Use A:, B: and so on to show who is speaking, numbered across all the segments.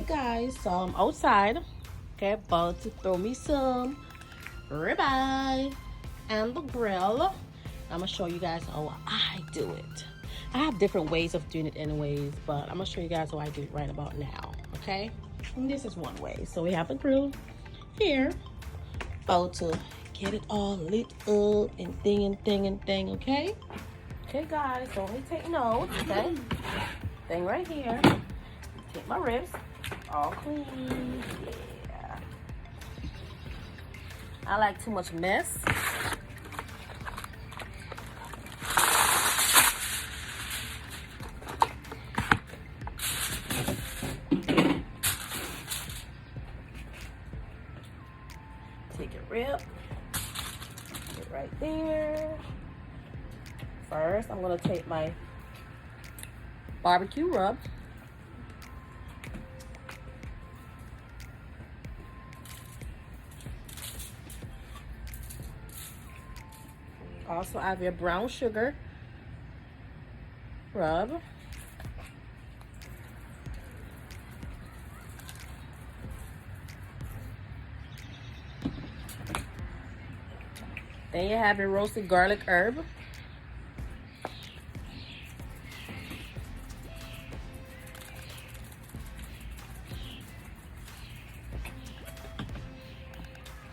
A: guys, so I'm outside, okay, about to throw me some ribeye and the grill. I'm gonna show you guys how I do it. I have different ways of doing it anyways, but I'm gonna show you guys how I do it right about now, okay? And this is one way. So we have the grill here, about to get it all lit up and thing, okay? Okay guys, so let me take notes, okay? Thing right here. Take my ribs, all clean, yeah. I like too much mess. Take a rib, put it right there. First, I'm gonna take my barbecue rub. Also, I have your brown sugar rub. Then you have your roasted garlic herb.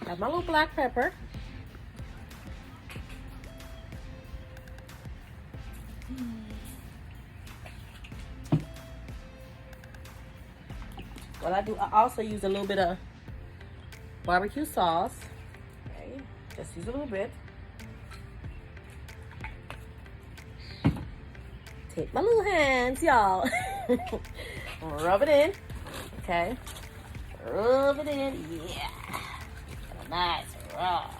A: I have my little black pepper. What I do, I also use a little bit of barbecue sauce. Okay, just use a little bit. Take my little hands, y'all. Rub it in. Okay. Rub it in. Yeah. Nice rub.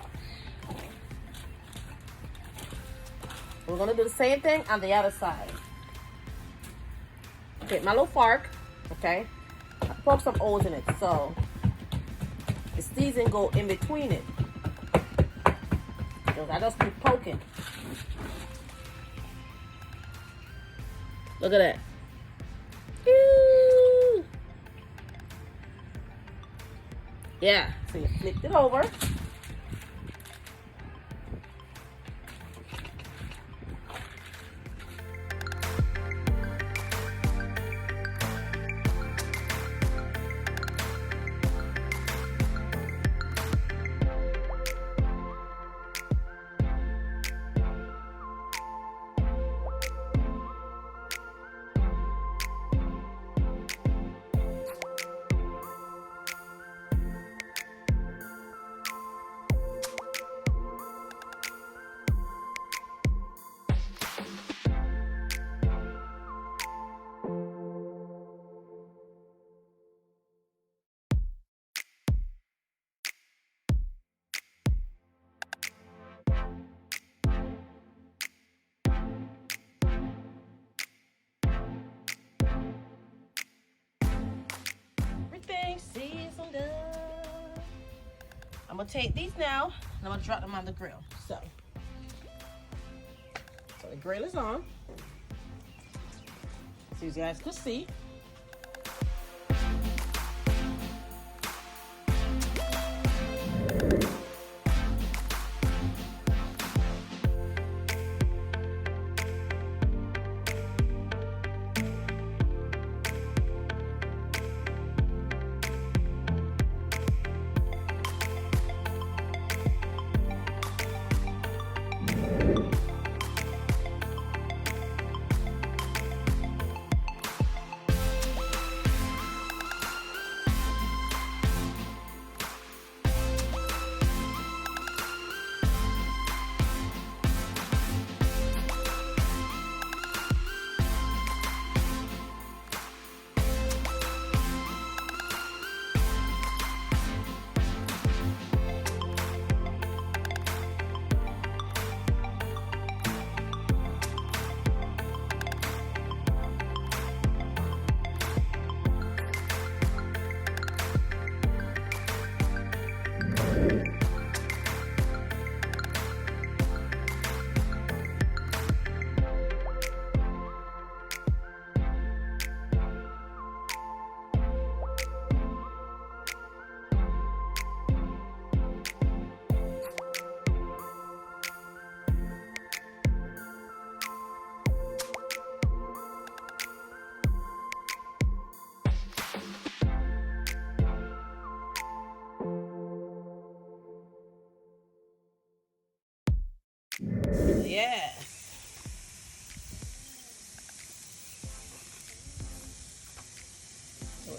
A: We're gonna do the same thing on the other side. Take my little fork. Okay. I poke some holes in it so the season go in between it. Because I just keep poking. Look at that. Ooh. Yeah, so you flipped it over. Everything seasoned up. I'm gonna take these now and I'm gonna drop them on the grill. So the grill is on. So you guys can see.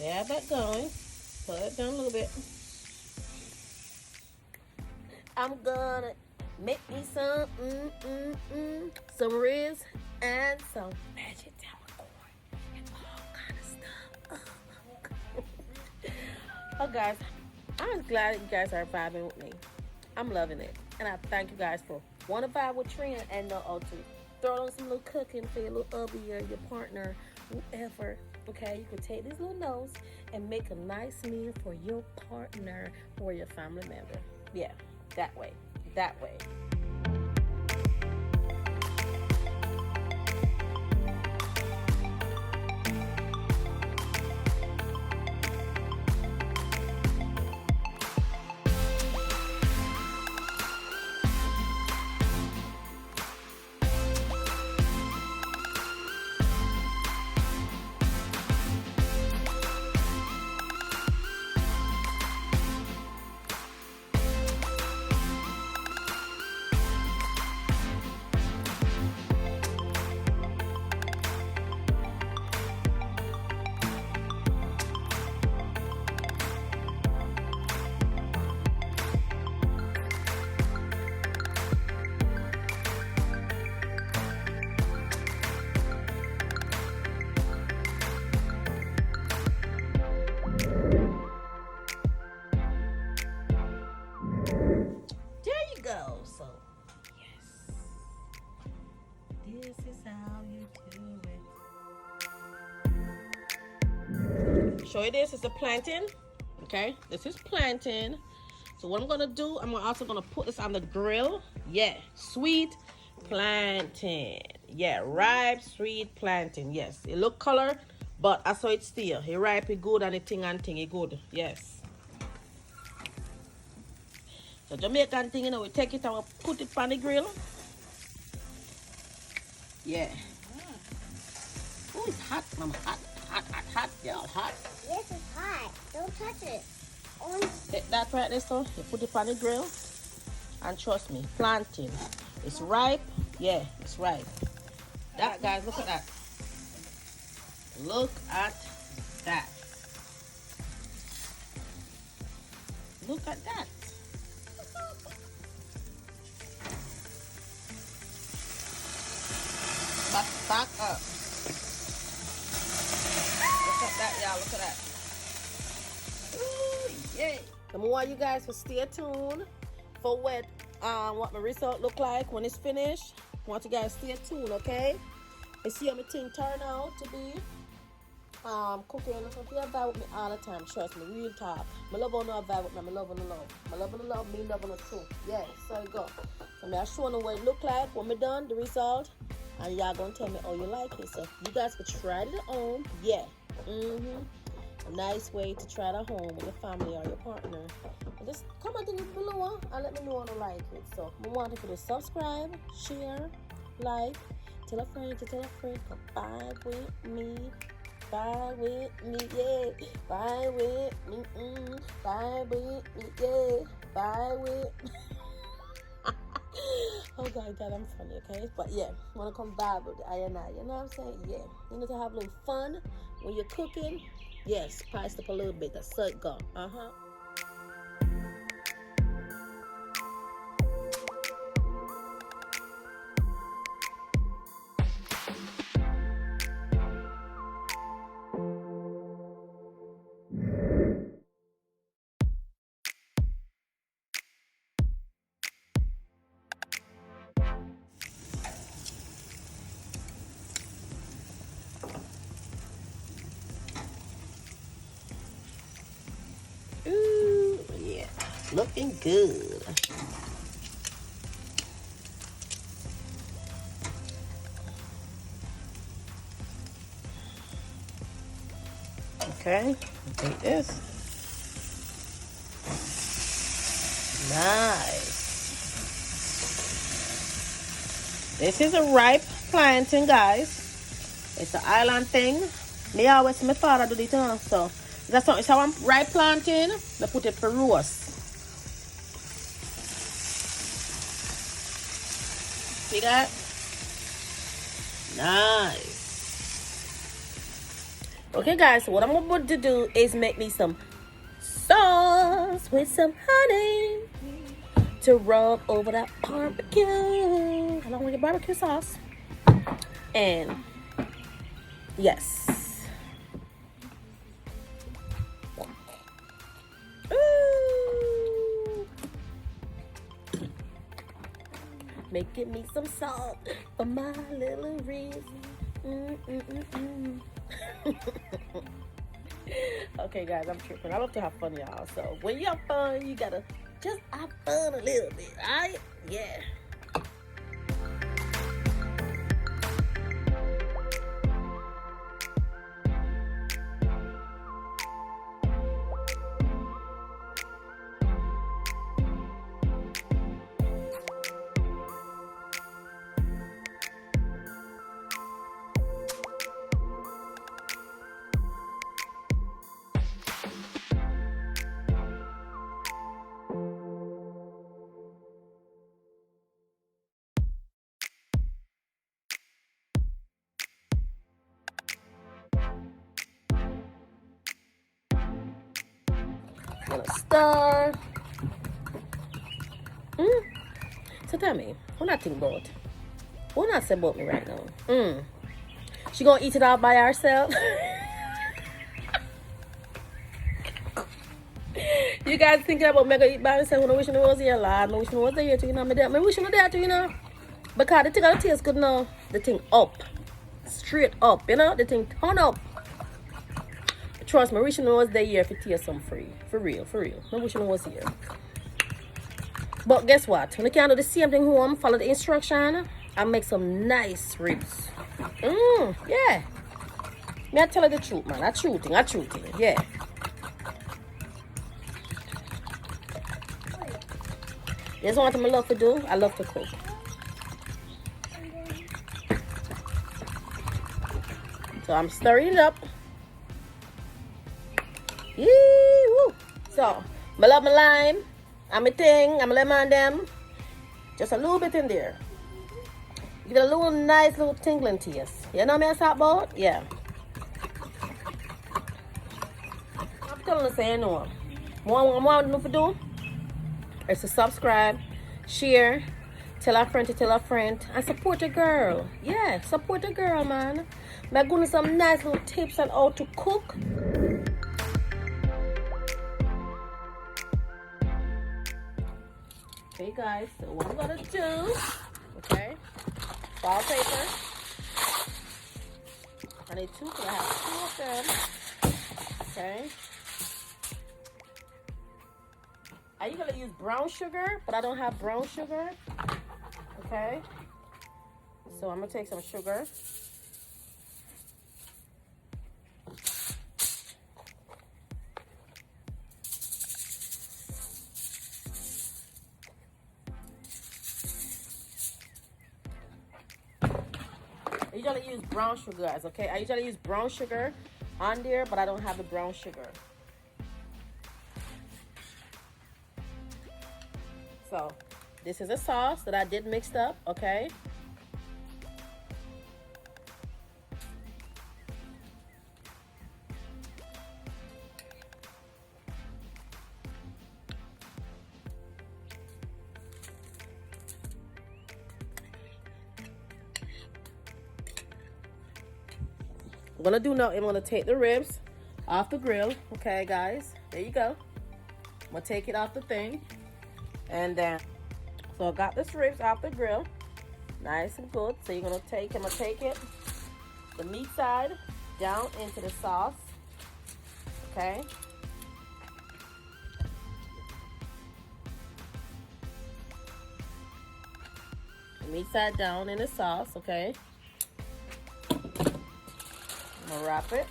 A: We have that going. Put it down a little bit. I'm gonna make me some some ribs and some vegetable corn and all kind of stuff. Oh guys, I'm glad you guys are vibing with me. I'm loving it, and I thank you guys for want to vibe with Trina and know how to throw on some little cooking for your little hubby or your partner, whoever. Okay, you can take these little notes and make a nice meal for your partner or your family member. Yeah, that way. That way. So, yes, this is how you do it. Show you this is the plantain. Okay, this is plantain. So what I'm gonna do, I'm also gonna put this on the grill. Yeah, sweet plantain. Yeah, ripe sweet plantain. Yes, it look color, but I saw it still. It ripe, it good, and it thing it good. Yes. So Jamaican thing, you know, we take it and we put it on the grill. Yeah. Oh, it's hot, mama. Hot, y'all. Hot.
B: This is hot. Don't touch it.
A: Take that right there, so you put it on the grill. And trust me, plantain. It's ripe. Yeah, it's ripe. That, guys, look at that. Look at that. Look at that. Back up. Look at that, y'all. Look at that. Ooh, yeah. I want you guys to stay tuned for what my result look like when it's finished. I want you guys to stay tuned, okay? And see how my thing turn out to be. Cooking, if you vibe with me all the time, trust me, real talk. My love on no vibe with me, my love on the love. My love on the love, me love on the too. Yeah, so you go. So I'm showing you what it look like when we done, the result. And y'all gonna tell me, oh, you like it. So you guys can try it at home. Yeah. A nice way to try it at home with your family or your partner. And just comment in below and let me know how you like it. So I want you to subscribe, share, like, tell a friend to tell a friend. Come buy with me. Buy with me, yeah. Buy with me, buy with me, yeah. Buy with me. Oh God, I'm funny, okay? But yeah, wanna come vibe with I and I, you know what I'm saying? Yeah, you need to have a little fun when you're cooking. Yes, spice up a little bit. That's so it go. Ooh, yeah, looking good. Okay, take this. Nice. This is a ripe plantain, guys. It's an island thing. Me always see my father do it, so that's something. So I'm ripe plantain. I put it for roast. See that? Nice. Okay, guys, so what I'm about to do is make me some sauce with some honey to rub over that barbecue. I don't want your barbecue sauce. And yes. Ooh. Making me some salt for my little wrist. Okay, guys, I'm tripping. I love to have fun, y'all. So when you have fun, you gotta just have fun a little bit, alright? Yeah. Gonna stir. So tell me, what I think about? What I say about me right now? She gonna eat it all by herself? You guys thinking about me gonna eat by herself when I wish I was here? I know wish I was here too, you know. I wish I was there too, you know. Because the thing gonna taste good now. The thing up. Straight up, you know. The thing turn up. Trust me, I wish I was there if it tastes some free. For real, for real. I wish I was here. But guess what? When I can't do the same thing home, follow the instruction, I make some nice ribs. Yeah. Me I tell you the truth, man. I true thing, yeah. That's one thing I love to do. I love to cook. So I'm stirring it up. Yee-woo. So, I love my lime. I'm a thing. I'm a lemon them. Just a little bit in there. Give it a little nice little tingling taste. You know what I'm talking about? Yeah. I'm telling you, say no. What I want to do is to subscribe, share, tell a friend to tell a friend, and support a girl. Yeah, support a girl, man. I'm going to some nice little tips on how to cook. Okay, guys, so what I'm gonna do, okay, ball paper. I need two because I have two of them. Okay. I usually use brown sugar, but I don't have brown sugar. Okay. So I'm gonna take some sugar. I usually use brown sugar, guys, okay? I usually use brown sugar on there, but I don't have the brown sugar. So, this is a sauce that I did mixed up, okay? I'm gonna do now, I'm gonna take the ribs off the grill. Okay, guys, there you go. I'm gonna take it off the thing. And then, so I got this ribs off the grill. Nice and good. So I'm gonna take it, the meat side, down into the sauce. Okay. The meat side down in the sauce, okay. I'm gonna wrap it.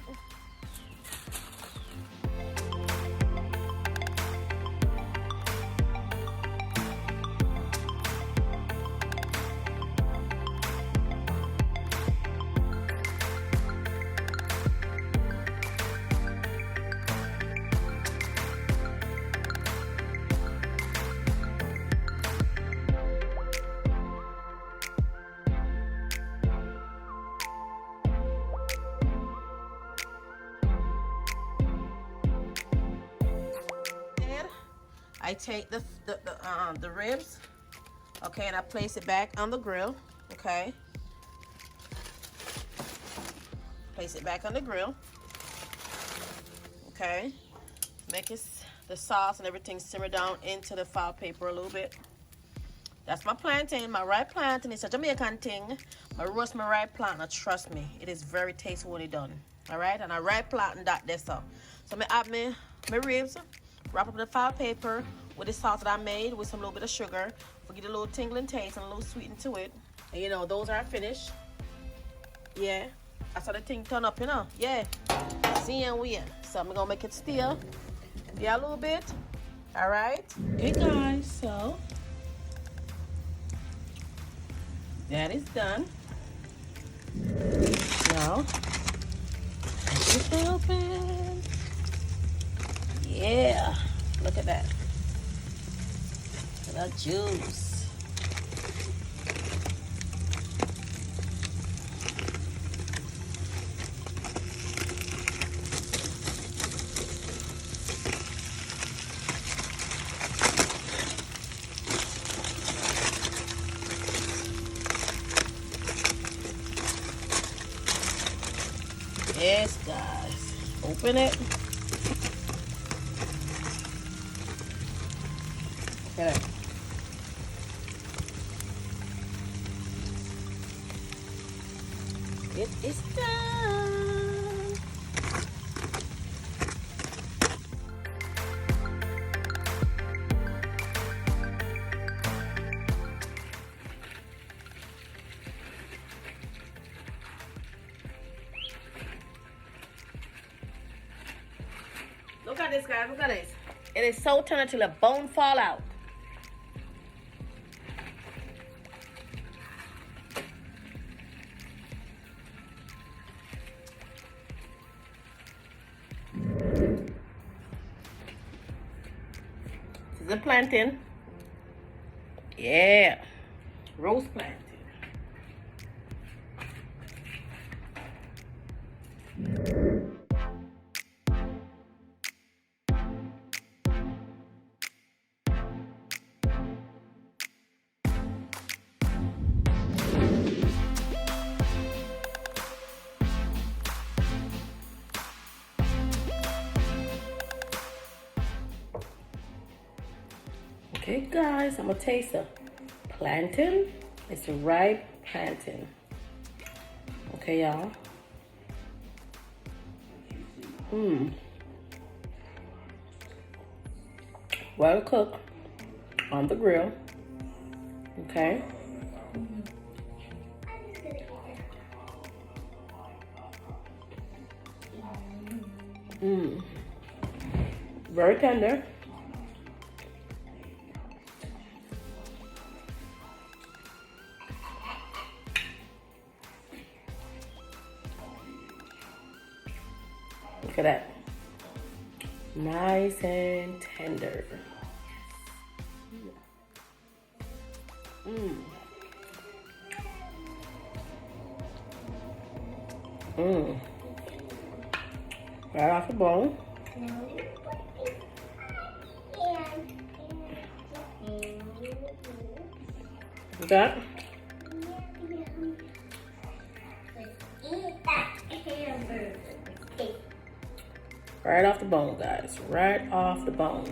A: I take the ribs, okay, and I place it back on the grill, okay. Place it back on the grill, okay. Make it the sauce and everything simmer down into the file paper a little bit. That's my plantain, my ripe plantain. It's a Jamaican thing. I roast my ripe plantain. Trust me, it is very tasty when it's done. All right, and I ripe plantain that there so. So I add my ribs, wrap up the file paper with the sauce that I made with some little bit of sugar. We get a little tingling taste and a little sweeten to it. And you know, those are finished. Yeah, that's how the thing turn up, you know. Yeah, see and we. So I'm gonna make it stir. Yeah, a little bit. All right. Okay, guys. So that is done. Now, just open. Yeah, look at that. Look at that juice. Yes, guys. Open it. Look at that. It is done. Look at this, guys. Look at this. It is so tender till the bone fall out. This is the plantain. Yeah. Roast plantain. Okay, guys, I'm gonna taste the plantain. It's a ripe plantain. Okay, y'all. Well cooked on the grill. Okay. Very tender. Look at that. Nice and tender. Right off the bone. That. Right off the bone, guys. Right off the bone.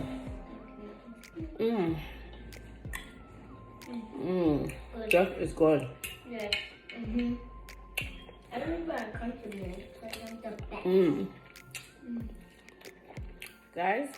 A: That is good.
B: Yeah. I don't know where I come from here.
A: Guys.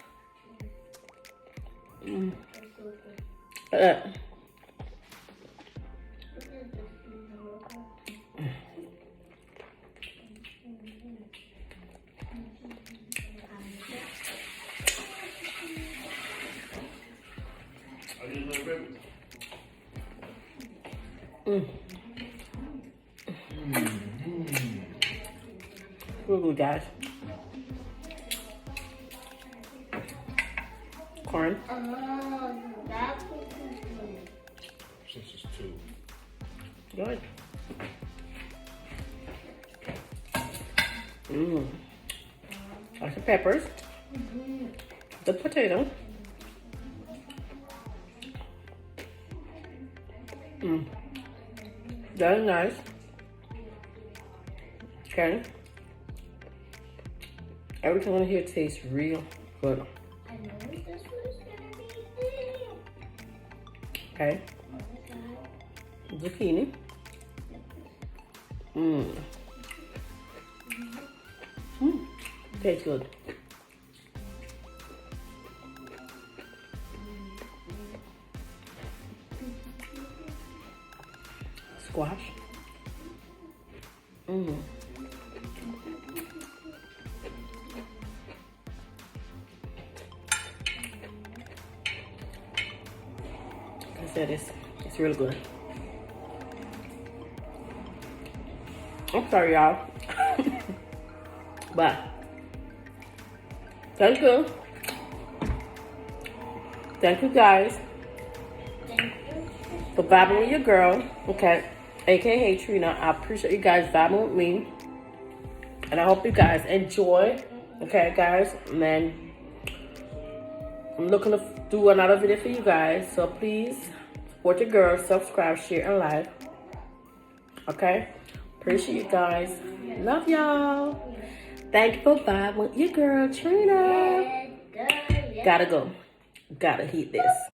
A: Real good, guys. Corn.
C: Since it's two.
A: Good. Lots of peppers. The potato. Very nice. Okay. Everything on here tastes real good.
B: I know this one's gonna be big.
A: Okay. Zucchini. Tastes good. Squash. Like I said, it's really good. I'm sorry, y'all. But thank you. Thank you guys for vibing with your girl. Okay. AKA Trina. I appreciate you guys vibing with me. And I hope you guys enjoy. Okay, guys. And then I'm looking to do another video for you guys. So please support your girl. Subscribe, share, and like. Okay? Appreciate you guys. Love y'all. Thank you for vibing with your girl, Trina. Gotta go. Gotta heat this.